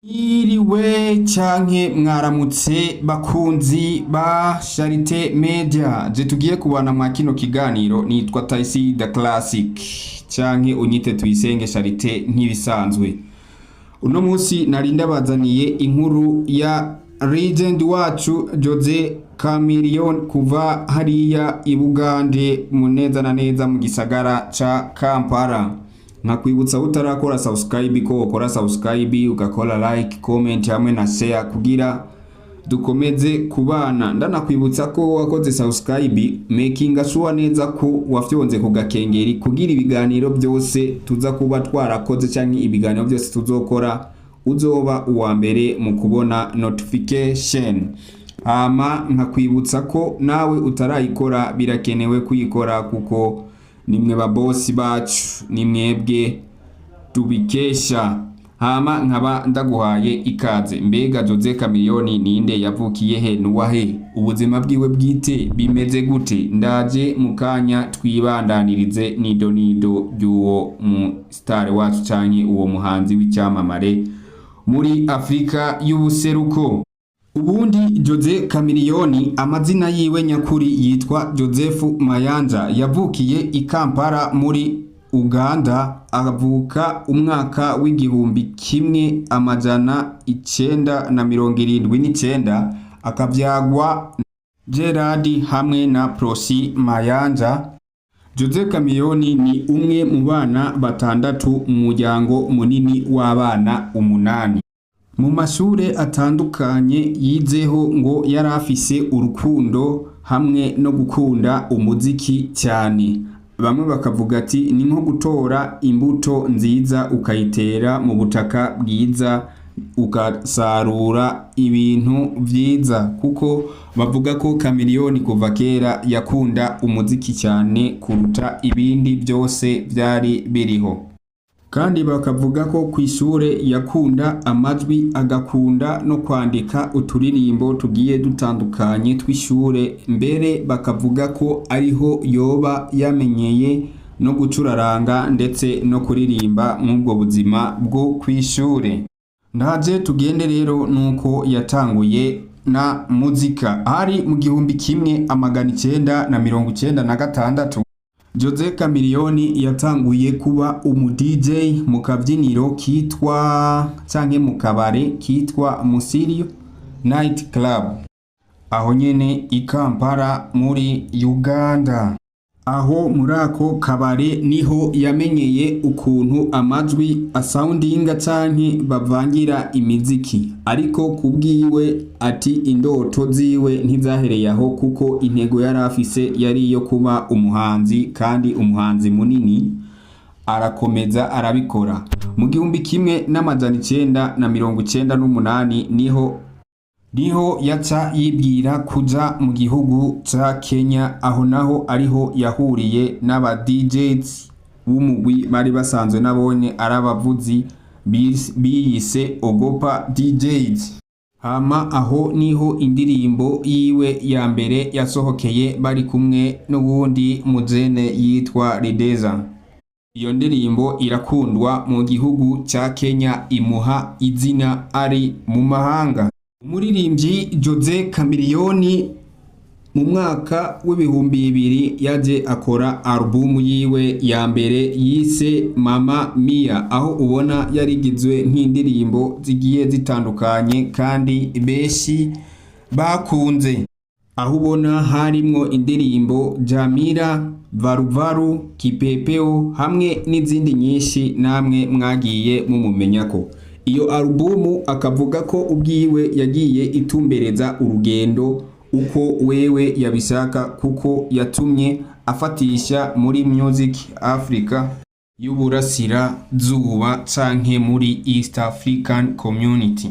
Iriwe canke mwaramutse bakunzi ba Charite Media, je tugiye kubana mwa kino kiganiro nitwa Taisi the Classic canke unyite tuyisenge Charite nk'ibisanzwe. Uno munsi nari ndabazaniye inkuru ya legend wacu Jose Chameleone kuva hariya i Bugande mu neza na neza mu gisagara ca Kampala. Nkakwibutsa utarakora subscribe ko ukora subscribe ugakora like, comment hamwe na share kugira dukomeze kubana. Ndanakwibutsa ko wakoze subscribe making sure neza ko wafyonze ku gakengeri kugira ibiganiro byose tuza kuba twarakoze canke ibiganiro byose tuzokora uzoba uwa mbere mu kubona notification. Nkakwibutsa ko nawe utarayikora birakenewe kuyikora kuko nimwe babosi bacu, nimwebwe tubikesha. Nkaba ndaguhaye ikaze. Mbega Jose Chameleone ninde, yavukiye he, nuwahe, ubuzima bwiwe bwite bimeze gute? Ndaje mukanya twibandanirize nido by'uwo mu star wacu canke uwo muhanzi w'icyamamare muri Afrika y'ubuseruko. Ubundi Jose Chameleone amazina yiwe nyakuri yitwa Joseph Mayanja, yavukiye i Kampala muri Uganda, avuka umwaka w'igihumbi kimwe amajana 979, akavyagwa Gerard hamwe na Prosi Mayanja. Jose Chameleone ni umwe mu bana batandatu mu muryango munini w'abana 8. Mu mashure atandukanye yizeho ngo yarafise urukundo hamwe no gukunda umuziki cyane. Bamwe bakavuga ati ni nko gutora imbuto nziza ukayitera mu butaka bwiza ugasarura ibintu vyiza, kuko bavuga ko Chameleone kuva kera yakunda umuziki cyane kuruta ibindi byose byari biriho. Kandi bakavuga ko kwishure yakunda amajwi, agakunda no kwandika uturirimbo tugiye dutandukanye twishure. Mbere bakavuga ko ariho yoba yamenyeye no gucuraranga ndetse no kuririmba mw'ubwo buzima bwo kwishure. Ndaje tugende rero nuko yatanguye na muzika. Hari mu gihumbi kimwe amagana 996 Jose Chameleone yatanguye kuba DJ mu kabyiniro kitwa canke mu kabare kitwa Musirio Night Club, aho nyene i Kampala muri Uganda. Aho muri ako kabare niho yamenyeye ukuntu amajwi asoundinga canke bavangira imiziki, ariko kubwiwe ati indoto ziwe ntizahereye aho, kuko intego yarafise yari iyo kuba umuhanzi, kandi umuhanzi munini. Arakomeza arabikora. Mu gihumbi kimwe n'amajana 998 niho yaca yibwira kuja mu gihugu ca Kenya. Aho naho ariho yahuriye n'aba DJs b'umugwi bari basanzwe nabone arabavuzi biyise Ogopa DJs. Aho niho indirimbo yiwe ya mbere yasohokeye bari kumwe n'ubundi mujene yitwa Rideza. Iyo ndirimbo irakundwa mu gihugu ca Kenya, imuha izina ari mu mahanga. Umuririmbyi Jose Chameleone mu mwaka w'ibihumbi 2000 yaje akora album yiwe ya mbere yise Mama Mia, aho ubona yarigizwe nk'indirimbo zigiye zitandukanye kandi beshi bakunze. Aho ubona harimwo indirimbo Jamila, Varuvaru, Kipepeo hamwe n'izindi nyinshi namwe mwagiye mumumenya ko. Iyo albumu akavuga ko ubwiwe yagiye itumbereza urugendo uko wewe yabishaka, kuko yatumye afatisha muri Music Africa y'uburasira zuba canke muri East African Community.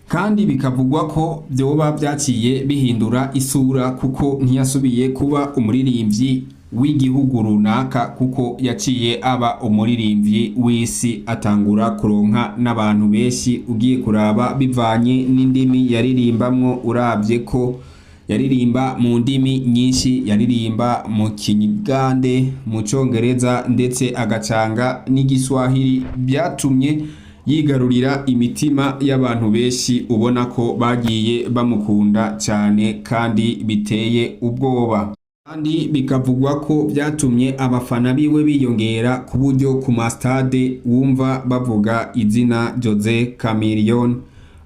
Kandi bikavugwa ko byoba byaciye bihindura isura, kuko ntiyasubiye kuba umuririmbyi w'igihugu runaka, kuko yaciye aba umuririmbyi w'isi, atangura kuronka n'abantu benshi ugiye kuraba bivanye n'indimi yaririmbamwo. Urabye ko yaririmba mu ndimi nyinshi, yaririmba mu Kinyarwanda, mu Congereza ndetse agacanga n'igiswahili, byatumye yigarurira imitima y'abantu benshi ubona ko bagiye bamukunda cyane kandi biteye ubwoba. Kandi bikavugwa ko byatumye abafana biwe biyongera ku buryo ku mastade wumva bavuga izina Jose Chameleone,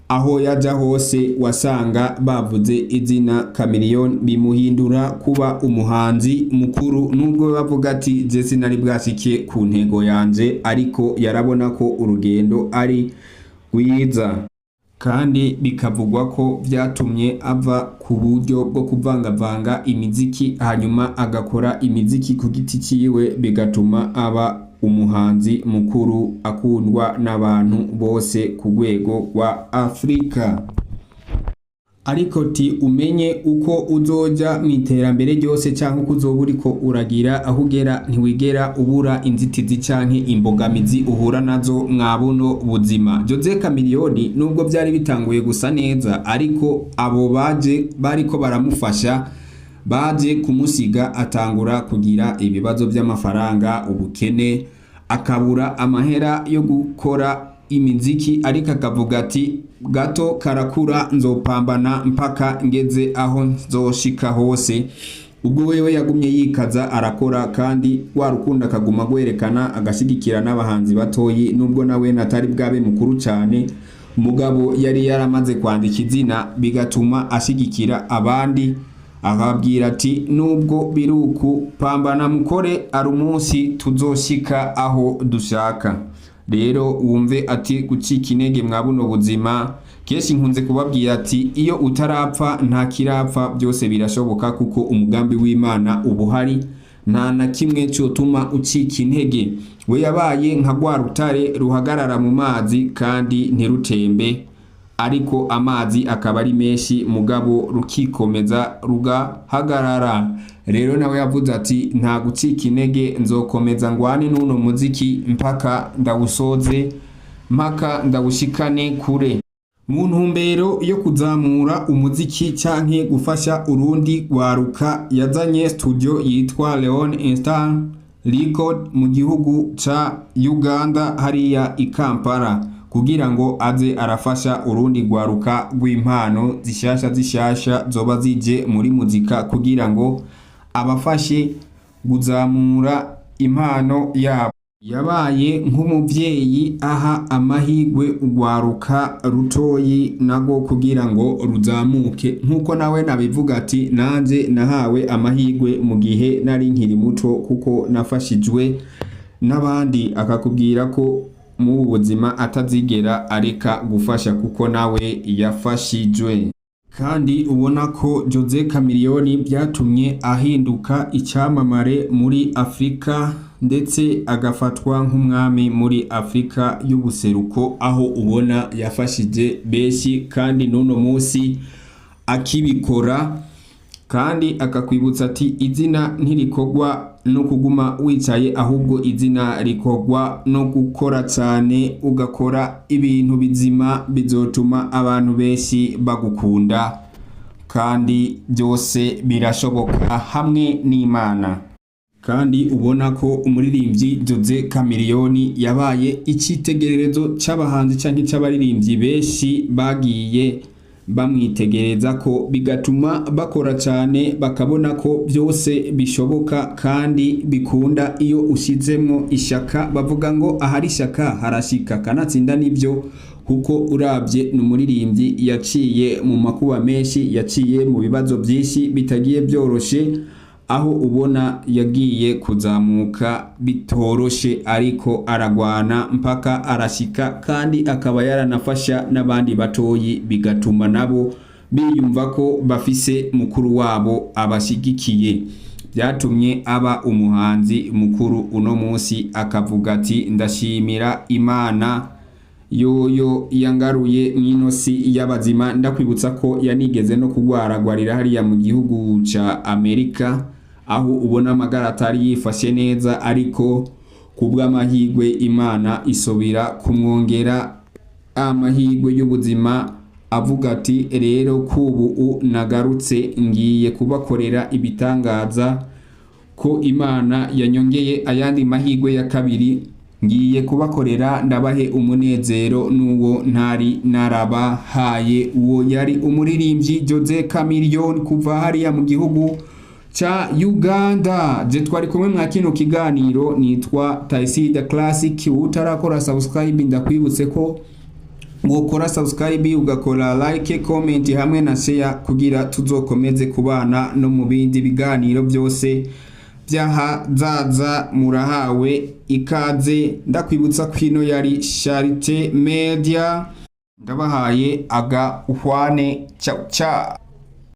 aho yaja hose wasanga bavuze izina Chameleone bimuhindura kuba umuhanzi mukuru. Nubwo bavuga ati je sinari bwashike ku ntego yanje, ariko yarabona ko urugendo ari rwiza. Kandi bikavugwa ko byatumye ava ku buryo bwo kuvangavanga imiziki hanyuma agakora imiziki ku giti ciwe, bigatuma aba umuhanzi mukuru akundwa n'abantu bose ku rwego rwa Afrika. Ariko umenye uko uzoja mu iterambere ryose cyangwa uko uzoba uriko uragira aho ugera, ntiwigera ubura inzitizi canke imbogamizi uhura nazo mwa buno buzima. Jose Chameleone nubwo byari bitanguye gusa neza, ariko abo bariko baramufasha baje kumusiga atangura kugira ibibazo by'amafaranga, ubukene, akabura amahera yo gukora imiziki, ariko akavuga ati gato karakura nzopambana mpaka ngeze aho nzoshika hose. Ubwo wewe yagumye yikaza arakora, kandi warukunda akaguma gwerekana agashigikira n'abahanzi batoyi, nubwo nawe natari bwabe mukuru cyane. Mugabo yari yaramaze kwandika izina, bigatuma ashigikira abandi, akabwira ati nubwo biruku pambana mukore, ari umunsi tuzoshika aho dushaka. Rero wumve ati gucika intege mwa buno buzima, kenshi nkunze kubabwira ati iyo utarapfa nta kirapfa, byose birashoboka kuko umugambi w'Imana ubuhari, nta na kimwe cyotuma ucika intege. We yabaye nka rwa rutare ruhagarara mu mazi kandi ntirutembe, ariko amazi akaba ari menshi mugabo rukikomeza rugahagarara. Rero nawe yavuze ati nta gucika intege, nzokomeza ngwane n'uno muziki mpaka ndawusoze, mpaka ndawushikane kure. Mu ntumbero yo kuzamura umuziki canke gufasha urundi rwaruka, yazanye studio yitwa Leon Instant Record mu gihugu ca Uganda hariya i Kampala, kugira ngo aze arafasha urundi rwaruka rw'impano zishasha zoba zije muri muzika, kugira ngo abafashe kuzamura impano yabo. Yabaye nk'umuvyeyi aha amahigwe urwaruka rutoyi nago kugira ngo ruzamuke, nkuko nawe nabivuga ati nanje nahawe amahigwe mu gihe nari nkiri muto, kuko nafashijwe n'abandi. Akakubwira ko mu buzima atazigera areka gufasha kuko nawe yafashijwe. Kandi ubona ko Jose Chameleone byatumye ahinduka icyamamare muri Afrika, ndetse agafatwa nk'umwami muri Afrika y'ubuseruko, aho ubona yafashije benshi kandi n'uno munsi akibikora. Kandi akakwibutsa ati izina ntirikogwa no kuguma wicaye, ahubwo izina rikogwa no gukora cyane, ugakora ibintu bizima bizotuma abantu benshi bagukunda, kandi byose birashoboka hamwe n'Imana. Kandi ubona ko umuririmbyi Jose Chameleone yabaye icyitegererezo cy'abahanzi cyangwa cy'abaririmbyi benshi bagiye bamwitegereza ko, bigatuma bakora cyane, bakabona ko byose bishoboka kandi bikunda iyo ushyizemo ishaka. Bavuga ngo ahari ishaka harashika, kanatsinda nibyo, kuko urabye n'umuririmbyi yaciye mu makuba menshi, yaciye mu bibazo byinshi bitagiye byoroshe, aho ubona yagiye kuzamuka bitoroshe, ariko aragwana mpaka arashika, kandi akaba yaranafasha n'abandi batoyi, bigatuma nabo biyumva ko bafise mukuru wabo abashigikiye. Byatumye aba umuhanzi mukuru uno munsi, akavuga ati ndashimira Imana yoyo yangaruye mw'inosi y'abazima. Ndakwibutsa ko yanigeze no kugwaragwarira hariya mu gihugu ca Amerika, aho ubona amagara atari yifashe neza, ariko kubw'amahigwe Imana isobira kumwongera amahigwe y'ubuzima, avuga ati rero kubu nagarutse ngiye kubakorera ibitangaza, ko Imana yanyongeye ayandi mahigwe ya kabiri ngiye kubakorera ndabahe umunezero n'uwo ntari narabahaye. Uwo yari umuririmbyi Jose Chameleone kuva hariya mu gihugu cha Uganda. Je twari kumwe mwa kino kiganiro, nitwa Taisida Classic. Utarakora subscribe ndakwibutse ko gukora subscribe, ugakora like, comment hamwe na share kugira tuzokomeze kubana no mu bindi biganiro byose byahazaza. Murahawe ikaze, ndakwibutsa kwino yari Charite Media, ndabahaye aga uhwane. Ciao ciao.